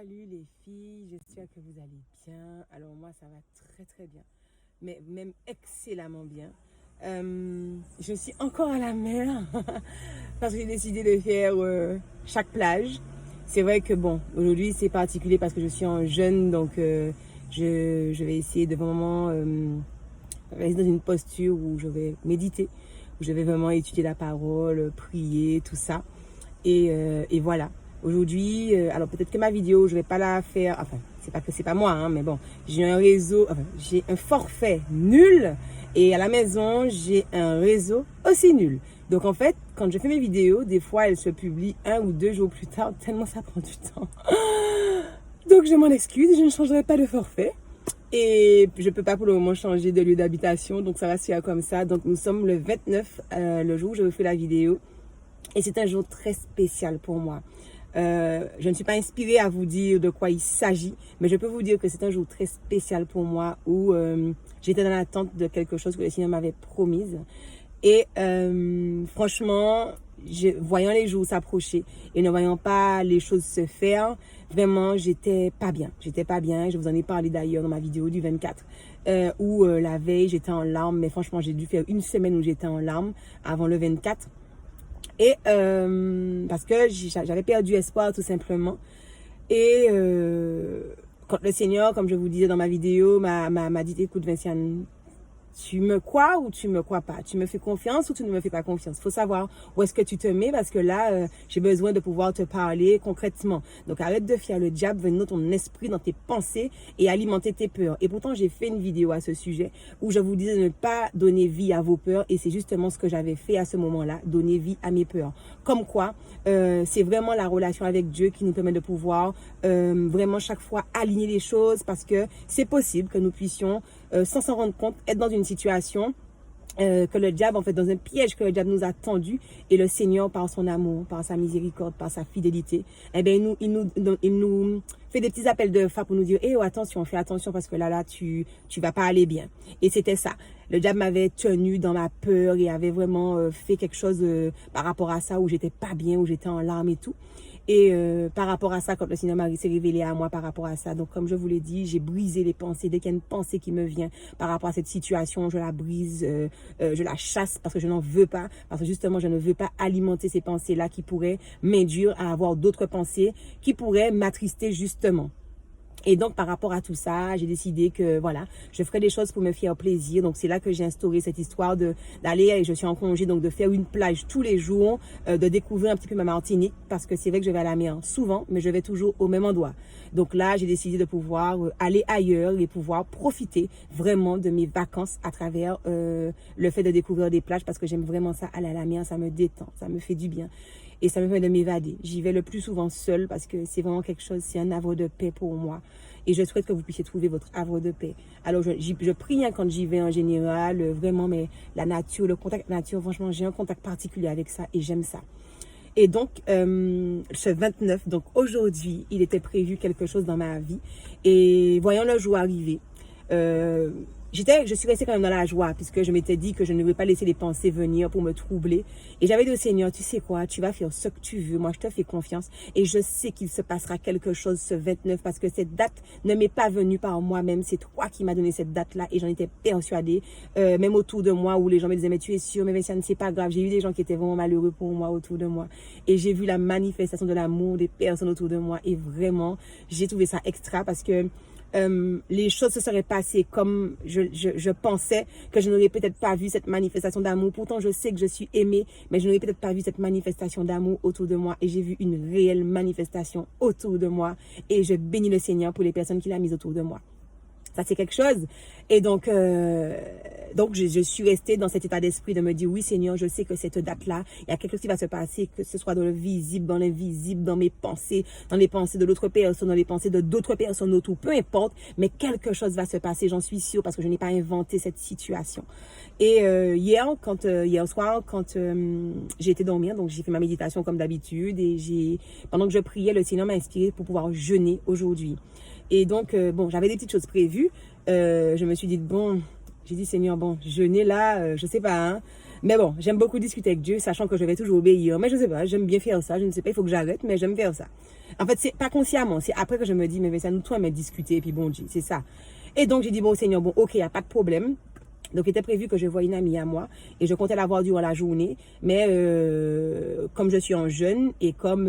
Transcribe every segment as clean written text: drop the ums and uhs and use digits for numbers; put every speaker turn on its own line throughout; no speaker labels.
Salut les filles, j'espère que vous allez bien. Alors moi ça va très très bien, mais même excellemment bien. Je suis encore à la mer parce que j'ai décidé de faire chaque plage. C'est vrai que bon, aujourd'hui c'est particulier parce que je suis en jeûne, donc je vais essayer de vraiment rester dans une posture où je vais méditer, où je vais vraiment étudier la parole, prier, tout ça. Et voilà. Aujourd'hui, alors peut-être que ma vidéo, je vais pas la faire. Enfin, c'est pas que c'est pas moi, hein, mais bon, j'ai un réseau, enfin, j'ai un forfait nul et à la maison, j'ai un réseau aussi nul. Donc en fait, quand je fais mes vidéos, des fois, elles se publient 1 ou 2 jours plus tard, tellement ça prend du temps. Donc je m'en excuse, je ne changerai pas de forfait. Et je peux pas pour le moment changer de lieu d'habitation, donc ça va se faire comme ça. Donc nous sommes le 29, le jour où je vous fais la vidéo. Et c'est un jour très spécial pour moi. Je ne suis pas inspirée à vous dire de quoi il s'agit, mais je peux vous dire que c'est un jour très spécial pour moi où j'étais dans l'attente de quelque chose que le Seigneur m'avait promise. Et franchement, voyant les jours s'approcher et ne voyant pas les choses se faire, vraiment, j'étais pas bien. J'étais pas bien. Je vous en ai parlé d'ailleurs dans ma vidéo du 24, où la veille, j'étais en larmes. Mais franchement, j'ai dû faire une semaine où j'étais en larmes avant le 24. Et parce que j'avais perdu espoir tout simplement. Et quand le Seigneur, comme je vous disais dans ma vidéo, m'a dit, écoute Vinciane, tu me crois ou tu me crois pas? Tu me fais confiance ou tu ne me fais pas confiance? Il faut savoir où est-ce que tu te mets parce que là, j'ai besoin de pouvoir te parler concrètement. Donc arrête de fier le diable, venir dans ton esprit, dans tes pensées et alimenter tes peurs. Et pourtant, j'ai fait une vidéo à ce sujet où je vous disais de ne pas donner vie à vos peurs et c'est justement ce que j'avais fait à ce moment-là, donner vie à mes peurs. Comme quoi, c'est vraiment la relation avec Dieu qui nous permet de pouvoir vraiment chaque fois aligner les choses parce que c'est possible que nous puissions, sans s'en rendre compte, être dans une situation que le diable, en fait, dans un piège que le diable nous a tendu et le Seigneur, par son amour, par sa miséricorde, par sa fidélité, eh bien, il nous fait des petits appels de phare pour nous dire, oh, attention, fais attention parce que là, tu vas pas aller bien. Et c'était ça. Le diable m'avait tenu dans ma peur et avait vraiment fait quelque chose par rapport à ça où j'étais pas bien, où j'étais en larmes et tout. Et par rapport à ça, quand le Seigneur s'est révélé à moi par rapport à ça, donc comme je vous l'ai dit, j'ai brisé les pensées. Dès qu'il y a une pensée qui me vient par rapport à cette situation, je la brise, je la chasse parce que je n'en veux pas, parce que justement, je ne veux pas alimenter ces pensées-là qui pourraient m'induire à avoir d'autres pensées qui pourraient m'attrister justement. Et donc, par rapport à tout ça, j'ai décidé que, voilà, je ferai des choses pour me faire plaisir. Donc, c'est là que j'ai instauré cette histoire d'aller, et je suis en congé, donc de faire une plage tous les jours, de découvrir un petit peu ma Martinique, parce que c'est vrai que je vais à la mer souvent, mais je vais toujours au même endroit. Donc là, j'ai décidé de pouvoir aller ailleurs et pouvoir profiter vraiment de mes vacances à travers le fait de découvrir des plages, parce que j'aime vraiment ça, aller à la mer, ça me détend, ça me fait du bien. Et ça me permet de m'évader. J'y vais le plus souvent seule parce que c'est vraiment quelque chose, c'est un havre de paix pour moi. Et je souhaite que vous puissiez trouver votre havre de paix. Alors, je prie hein, quand j'y vais en général, vraiment, mais la nature, le contact nature, franchement, j'ai un contact particulier avec ça et j'aime ça. Et donc, ce 29, donc aujourd'hui, il était prévu quelque chose dans ma vie. Et voyant le jour arriver, je suis restée quand même dans la joie puisque je m'étais dit que je ne vais pas laisser les pensées venir pour me troubler. Et j'avais dit au Seigneur, tu sais quoi, tu vas faire ce que tu veux. Moi, je te fais confiance et je sais qu'il se passera quelque chose ce 29 parce que cette date ne m'est pas venue par moi-même. C'est toi qui m'as donné cette date-là et j'en étais persuadée. Même autour de moi où les gens me disaient, mais tu es sûre, mais Vinciane, c'est pas grave. J'ai eu des gens qui étaient vraiment malheureux pour moi autour de moi. Et j'ai vu la manifestation de l'amour des personnes autour de moi et vraiment, j'ai trouvé ça extra parce que les choses se seraient passées comme je pensais que je n'aurais peut-être pas vu cette manifestation d'amour. Pourtant, je sais que je suis aimée, mais je n'aurais peut-être pas vu cette manifestation d'amour autour de moi. Et j'ai vu une réelle manifestation autour de moi. Et je bénis le Seigneur pour les personnes qu'il a mises autour de moi. Ça, c'est quelque chose. Et donc je suis restée dans cet état d'esprit de me dire, oui, Seigneur, je sais que cette date-là, il y a quelque chose qui va se passer, que ce soit dans le visible, dans l'invisible, dans mes pensées, dans les pensées de l'autre personne, dans les pensées de d'autres personnes autour, peu importe, mais quelque chose va se passer, j'en suis sûre, parce que je n'ai pas inventé cette situation. Et hier soir, quand j'ai été dormir, donc j'ai fait ma méditation comme d'habitude, et pendant que je priais, le Seigneur m'a inspiré pour pouvoir jeûner aujourd'hui. Et donc, j'avais des petites choses prévues. Je me suis dit, j'ai dit, Seigneur, jeûner là, je sais pas, hein. Mais bon, j'aime beaucoup discuter avec Dieu, sachant que je vais toujours obéir. Mais je sais pas, j'aime bien faire ça. Je ne sais pas, il faut que j'arrête, mais j'aime faire ça. En fait, c'est pas consciemment. C'est après que je me dis, mais ça nous toi, mais discuter, et puis bon Dieu, c'est ça. Et donc, j'ai dit, bon Seigneur, bon, ok, il n'y a pas de problème. Donc, il était prévu que je voie une amie à moi et je comptais la voir durant la journée. Mais comme je suis en jeûne et comme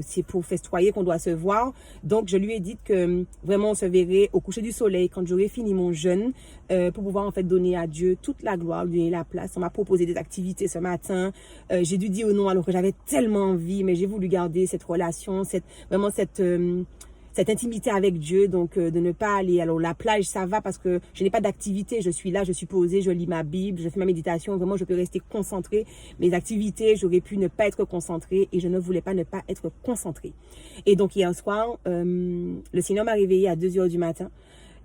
c'est pour festoyer qu'on doit se voir, donc je lui ai dit que vraiment on se verrait au coucher du soleil quand j'aurai fini mon jeûne pour pouvoir en fait donner à Dieu toute la gloire, lui donner la place. On m'a proposé des activités ce matin. J'ai dû dire non alors que j'avais tellement envie, mais j'ai voulu garder cette relation, cette intimité avec Dieu, donc de ne pas aller. Alors la plage, ça va parce que je n'ai pas d'activité, je suis là, je suis posée, je lis ma Bible, je fais ma méditation, vraiment je peux rester concentrée. Mes activités, j'aurais pu ne pas être concentrée et je ne voulais pas ne pas être concentrée. Et donc hier soir, le Seigneur m'a réveillée à 2 heures du matin.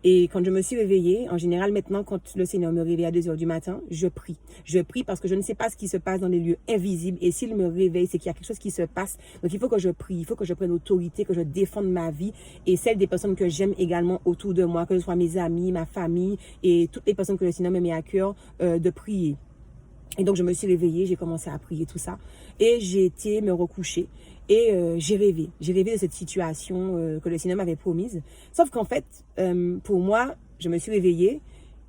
Et quand je me suis réveillée, en général maintenant, quand le Seigneur me réveille à 2 heures du matin, je prie. Je prie parce que je ne sais pas ce qui se passe dans les lieux invisibles. Et s'il me réveille, c'est qu'il y a quelque chose qui se passe. Donc il faut que je prie, il faut que je prenne autorité, que je défende ma vie et celle des personnes que j'aime également autour de moi, que ce soit mes amis, ma famille et toutes les personnes que le Seigneur me met à cœur de prier. Et donc je me suis réveillée, j'ai commencé à prier tout ça. Et j'ai été me recoucher. Et j'ai rêvé de cette situation que le Seigneur m'avait promise. Sauf qu'en fait, pour moi, je me suis réveillée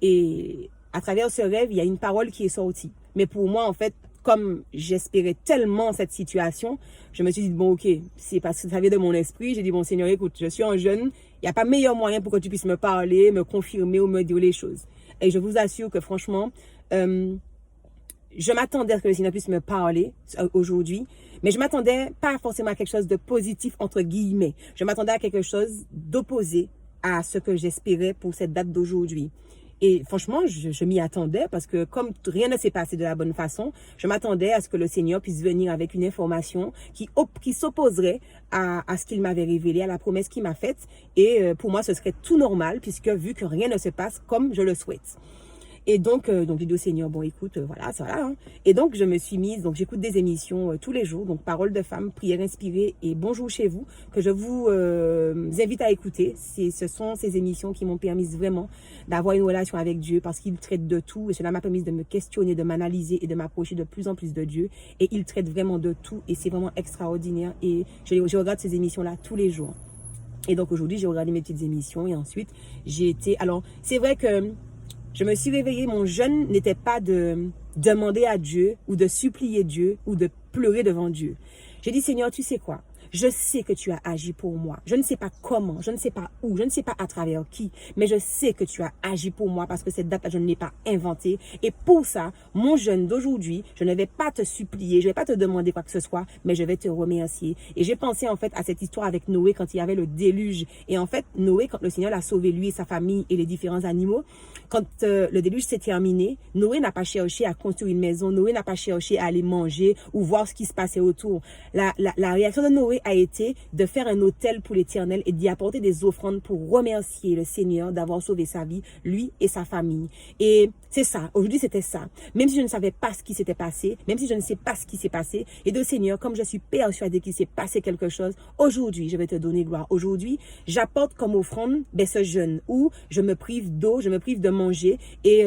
et à travers ce rêve, il y a une parole qui est sortie. Mais pour moi, en fait, comme j'espérais tellement cette situation, je me suis dit, bon, ok, c'est parce que ça vient de mon esprit. J'ai dit, bon, Seigneur, écoute, je suis en jeûne. Il n'y a pas meilleur moyen pour que tu puisses me parler, me confirmer ou me dire les choses. Et je vous assure que franchement, je m'attendais à ce que le Seigneur puisse me parler aujourd'hui, mais je m'attendais pas forcément à quelque chose de positif, entre guillemets. Je m'attendais à quelque chose d'opposé à ce que j'espérais pour cette date d'aujourd'hui. Et franchement, je m'y attendais parce que comme rien ne s'est passé de la bonne façon, je m'attendais à ce que le Seigneur puisse venir avec une information qui s'opposerait à ce qu'il m'avait révélé, à la promesse qu'il m'a faite. Et pour moi, ce serait tout normal puisque vu que rien ne se passe comme je le souhaite. Et donc j'ai dit au Seigneur, bon écoute, voilà, ça va. Hein. Et donc je me suis mise, donc j'écoute des émissions tous les jours, donc Paroles de femmes, Prières inspirées et Bonjour chez vous, que je vous invite à écouter. Ce sont ces émissions qui m'ont permis vraiment d'avoir une relation avec Dieu parce qu'il traite de tout et cela m'a permis de me questionner, de m'analyser et de m'approcher de plus en plus de Dieu. Et il traite vraiment de tout et c'est vraiment extraordinaire et je regarde ces émissions-là tous les jours. Et donc aujourd'hui, j'ai regardé mes petites émissions et ensuite j'ai été... Alors c'est vrai que je me suis réveillée, mon jeûne n'était pas de demander à Dieu ou de supplier Dieu ou de pleurer devant Dieu. J'ai dit, Seigneur, tu sais quoi? Je sais que tu as agi pour moi. Je ne sais pas comment, je ne sais pas où, je ne sais pas à travers qui, mais je sais que tu as agi pour moi parce que cette date-là, je ne l'ai pas inventée. Et pour ça, mon jeûne d'aujourd'hui, je ne vais pas te supplier, je ne vais pas te demander quoi que ce soit, mais je vais te remercier. Et j'ai pensé en fait à cette histoire avec Noé quand il y avait le déluge. Et en fait, Noé, quand le Seigneur l'a sauvé, lui et sa famille et les différents animaux, quand le déluge s'est terminé, Noé n'a pas cherché à construire une maison, Noé n'a pas cherché à aller manger ou voir ce qui se passait autour. La réaction de Noé a été de faire un autel pour l'Éternel et d'y apporter des offrandes pour remercier le Seigneur d'avoir sauvé sa vie, lui et sa famille. Et c'est ça, aujourd'hui c'était ça. Même si je ne savais pas ce qui s'était passé, même si je ne sais pas ce qui s'est passé, et de Seigneur, comme je suis persuadée qu'il s'est passé quelque chose, aujourd'hui je vais te donner gloire. Aujourd'hui, j'apporte comme offrande ce jeûne où je me prive d'eau, je me prive de manger et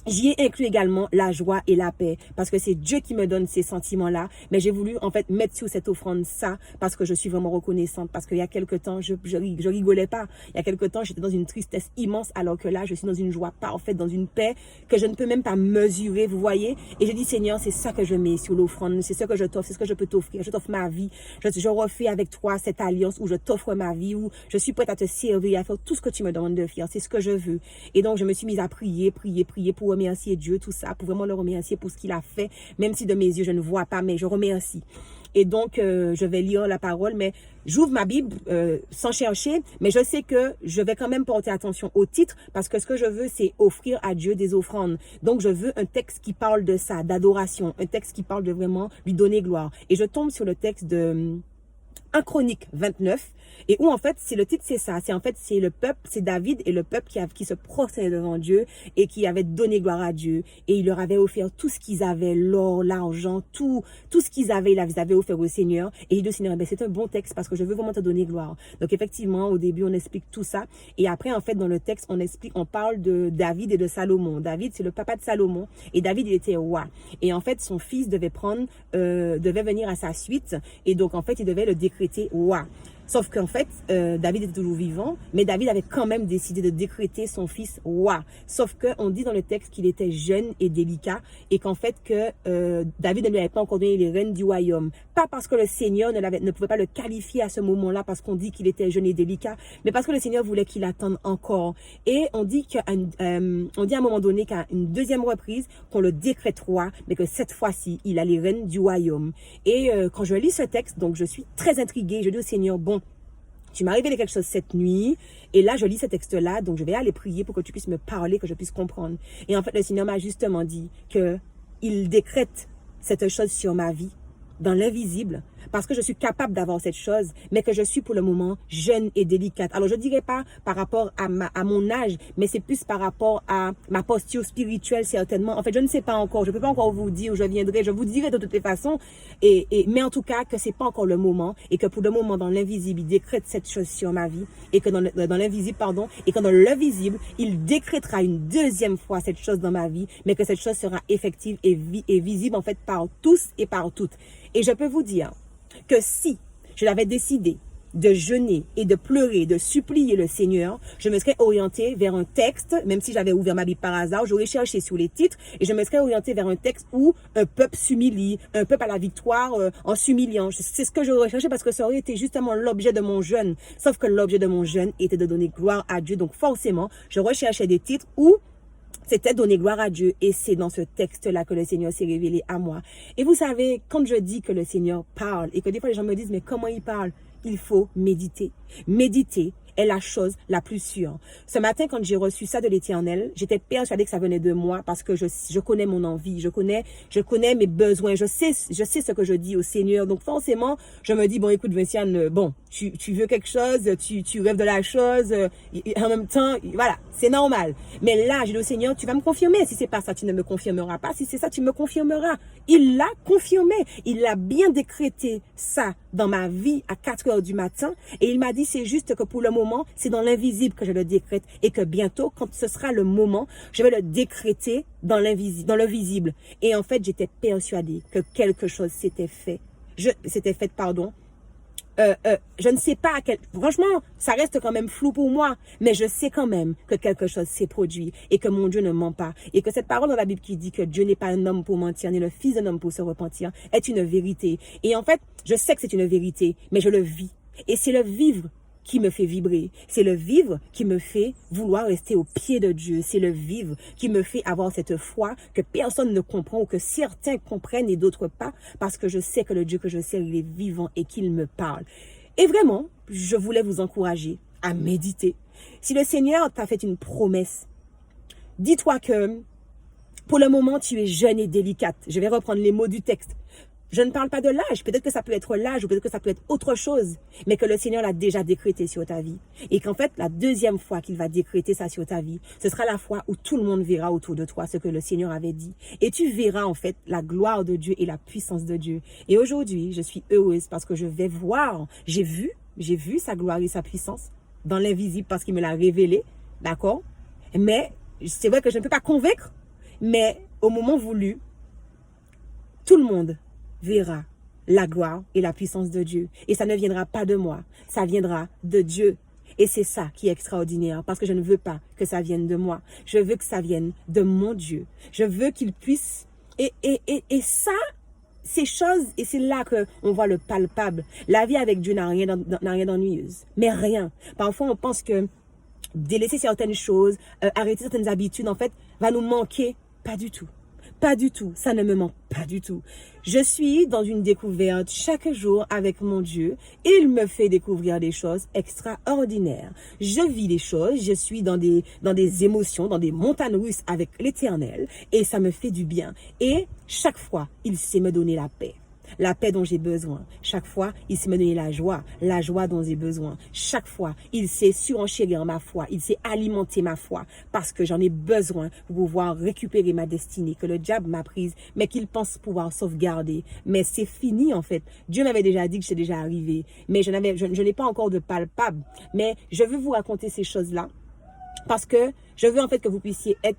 j'y ai inclus également la joie et la paix parce que c'est Dieu qui me donne ces sentiments-là. Mais j'ai voulu en fait mettre sur cette offrande ça parce que je suis vraiment reconnaissante. Parce qu'il y a quelque temps, je rigolais pas. Il y a quelque temps, j'étais dans une tristesse immense alors que là, je suis dans une joie parfaite, dans une paix que je ne peux même pas mesurer, vous voyez. Et je dis, Seigneur, c'est ça que je mets sur l'offrande. C'est ce que je t'offre, c'est ce que je peux t'offrir. Je t'offre ma vie. Je refais avec toi cette alliance où je t'offre ma vie, où je suis prête à te servir et à faire tout ce que tu me demandes de faire. C'est ce que je veux. Et donc, je me suis mise à prier pour remercier Dieu, tout ça, pour vraiment le remercier pour ce qu'il a fait, même si de mes yeux je ne vois pas, mais je remercie. Et donc, je vais lire la parole, mais j'ouvre ma Bible sans chercher, mais je sais que je vais quand même porter attention au titre, parce que ce que je veux, c'est offrir à Dieu des offrandes. Donc, je veux un texte qui parle de ça, d'adoration, un texte qui parle de vraiment lui donner gloire. Et je tombe sur le texte de 1 Chronique 29, Et où en fait, c'est le titre, c'est ça. C'est en fait, c'est le peuple, c'est David et le peuple qui se prosternait devant Dieu et qui avait donné gloire à Dieu. Et il leur avait offert tout ce qu'ils avaient, l'or, l'argent, tout ce qu'ils avaient, ils avaient offert au Seigneur. Et il dit au Seigneur, ben, c'est un bon texte parce que je veux vraiment te donner gloire. Donc effectivement, au début, on explique tout ça. Et après, en fait, dans le texte, on parle de David et de Salomon. David, c'est le papa de Salomon. Et David, il était roi. Et en fait, son fils devait venir à sa suite. Et donc, en fait, il devait le décréter roi. Sauf qu'en fait, David était toujours vivant, mais David avait quand même décidé de décréter son fils roi. Sauf qu'on dit dans le texte qu'il était jeune et délicat et qu'en fait que David ne lui avait pas encore donné les rênes du royaume. Pas parce que le Seigneur ne pouvait pas le qualifier à ce moment-là parce qu'on dit qu'il était jeune et délicat, mais parce que le Seigneur voulait qu'il attende encore. Et on dit à un moment donné qu'à une deuxième reprise, qu'on le décrète roi, mais que cette fois-ci, il a les rênes du royaume. Et quand je lis ce texte, donc je suis très intriguée, je dis au Seigneur, bon, tu m'as révélé quelque chose cette nuit, et là, je lis ce texte-là, donc je vais aller prier pour que tu puisses me parler, que je puisse comprendre. Et en fait, le Seigneur m'a justement dit qu'il décrète cette chose sur ma vie, dans l'invisible, parce que je suis capable d'avoir cette chose, mais que je suis pour le moment jeune et délicate. Alors, je dirais pas par rapport à mon âge, mais c'est plus par rapport à ma posture spirituelle, certainement. En fait, je ne sais pas encore, je peux pas encore vous dire où je vous dirai de toutes les façons, mais en tout cas, que c'est pas encore le moment, et que pour le moment, dans l'invisible, il décrète cette chose sur ma vie, et que dans l'invisible, et que dans le visible, il décrétera une deuxième fois cette chose dans ma vie, mais que cette chose sera effective et visible, en fait, par tous et par toutes. Et je peux vous dire que si je l'avais décidé de jeûner et de pleurer, de supplier le Seigneur, je me serais orientée vers un texte, même si j'avais ouvert ma Bible par hasard, j'aurais cherché sur les titres et je me serais orientée vers un texte où un peuple s'humilie, un peuple à la victoire en s'humiliant. C'est ce que j'aurais cherché parce que ça aurait été justement l'objet de mon jeûne. Sauf que l'objet de mon jeûne était de donner gloire à Dieu. Donc forcément, je recherchais des titres où c'était donner gloire à Dieu et c'est dans ce texte-là que le Seigneur s'est révélé à moi. Et vous savez, quand je dis que le Seigneur parle et que des fois les gens me disent, mais comment il parle? Il faut méditer. Méditer est la chose la plus sûre. Ce matin, quand j'ai reçu ça de l'Éternel, j'étais persuadée que ça venait de moi parce que je connais mon envie, je connais mes besoins, je sais ce que je dis au Seigneur. Donc forcément, je me dis, bon, écoute, Vinciane, bon, tu veux quelque chose, tu rêves de la chose, et en même temps, voilà, c'est normal. Mais là, j'ai dit au Seigneur, tu vas me confirmer. Si c'est pas ça, tu ne me confirmeras pas. Si c'est ça, tu me confirmeras. Il l'a confirmé. Il a bien décrété ça dans ma vie à 4 heures du matin. Et il m'a dit, c'est juste que pour le moment, c'est dans l'invisible que je le décrète. Et que bientôt, quand ce sera le moment, je vais le décréter dans l'invisible, dans le visible. Et en fait, j'étais persuadée que quelque chose s'était fait. Je ne sais pas franchement, ça reste quand même flou pour moi, mais je sais quand même que quelque chose s'est produit et que mon Dieu ne ment pas et que cette parole dans la Bible qui dit que Dieu n'est pas un homme pour mentir, ni le fils d'un homme pour se repentir, est une vérité. Et en fait, je sais que c'est une vérité, mais je le vis. Et c'est le vivre qui me fait vibrer. C'est le vivre qui me fait vouloir rester au pied de Dieu. C'est le vivre qui me fait avoir cette foi que personne ne comprend ou que certains comprennent et d'autres pas, parce que je sais que le Dieu que je sers, il est vivant et qu'il me parle. Et vraiment, je voulais vous encourager à méditer. Si le Seigneur t'a fait une promesse, dis-toi que pour le moment, tu es jeune et délicate. Je vais reprendre les mots du texte. Je ne parle pas de l'âge, peut-être que ça peut être l'âge ou peut-être que ça peut être autre chose, mais que le Seigneur l'a déjà décrété sur ta vie. Et qu'en fait, la deuxième fois qu'il va décréter ça sur ta vie, ce sera la fois où tout le monde verra autour de toi ce que le Seigneur avait dit. Et tu verras en fait la gloire de Dieu et la puissance de Dieu. Et aujourd'hui, je suis heureuse parce que je vais voir, j'ai vu sa gloire et sa puissance dans l'invisible parce qu'il me l'a révélé, d'accord? Mais c'est vrai que je ne peux pas convaincre, mais au moment voulu, tout le monde verra la gloire et la puissance de Dieu. Et ça ne viendra pas de moi, ça viendra de Dieu. Et c'est ça qui est extraordinaire, parce que je ne veux pas que ça vienne de moi. Je veux que ça vienne de mon Dieu. Je veux qu'il puisse... Et ça, ces choses, et c'est là qu'on voit le palpable. La vie avec Dieu n'a rien d'ennuyeuse, mais rien. Parfois, on pense que délaisser certaines choses, arrêter certaines habitudes, en fait, va nous manquer. Pas du tout. Pas du tout, ça ne me manque pas du tout. Je suis dans une découverte chaque jour avec mon Dieu. Il me fait découvrir des choses extraordinaires. Je vis des choses, je suis dans des émotions, dans des montagnes russes avec l'Éternel et ça me fait du bien. Et chaque fois, il sait me donner la paix. la paix dont j'ai besoin. Chaque fois, il sait me donner la joie dont j'ai besoin. Chaque fois, il sait surenchérir ma foi, il sait alimenter ma foi parce que j'en ai besoin pour pouvoir récupérer ma destinée, que le diable m'a prise, mais qu'il pense pouvoir sauvegarder. Mais c'est fini en fait. Dieu m'avait déjà dit que j'étais déjà arrivé, mais je n'ai pas encore de palpable. Mais je veux vous raconter ces choses-là parce que je veux en fait que vous puissiez être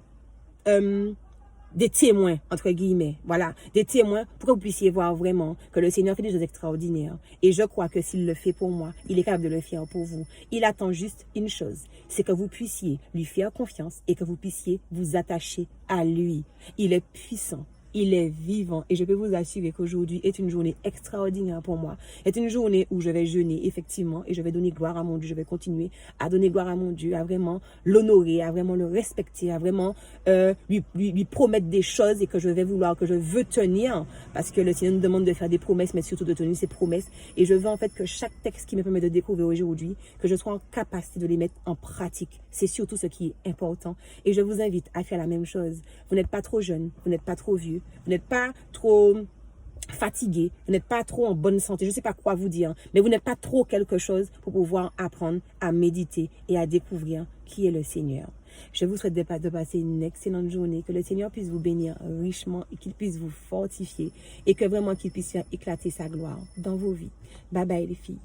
des témoins, entre guillemets, voilà, des témoins pour que vous puissiez voir vraiment que le Seigneur fait des choses extraordinaires. Et je crois que s'il le fait pour moi, il est capable de le faire pour vous. Il attend juste une chose, c'est que vous puissiez lui faire confiance et que vous puissiez vous attacher à lui. Il est puissant. Il est vivant et je peux vous assurer qu'aujourd'hui est une journée extraordinaire pour moi. C'est une journée où je vais jeûner effectivement et je vais donner gloire à mon Dieu. Je vais continuer à donner gloire à mon Dieu, à vraiment l'honorer, à vraiment le respecter, à vraiment lui promettre des choses et que je veux tenir parce que le Seigneur nous demande de faire des promesses mais surtout de tenir ses promesses. Et je veux en fait que chaque texte qui me permet de découvrir aujourd'hui, que je sois en capacité de les mettre en pratique. C'est surtout ce qui est important. Et je vous invite à faire la même chose. Vous n'êtes pas trop jeune, vous n'êtes pas trop vieux. Vous n'êtes pas trop fatigué, vous n'êtes pas trop en bonne santé, je ne sais pas quoi vous dire, mais vous n'êtes pas trop quelque chose pour pouvoir apprendre à méditer et à découvrir qui est le Seigneur. Je vous souhaite de passer une excellente journée, que le Seigneur puisse vous bénir richement et qu'il puisse vous fortifier et que vraiment qu'il puisse faire éclater sa gloire dans vos vies. Bye bye les filles.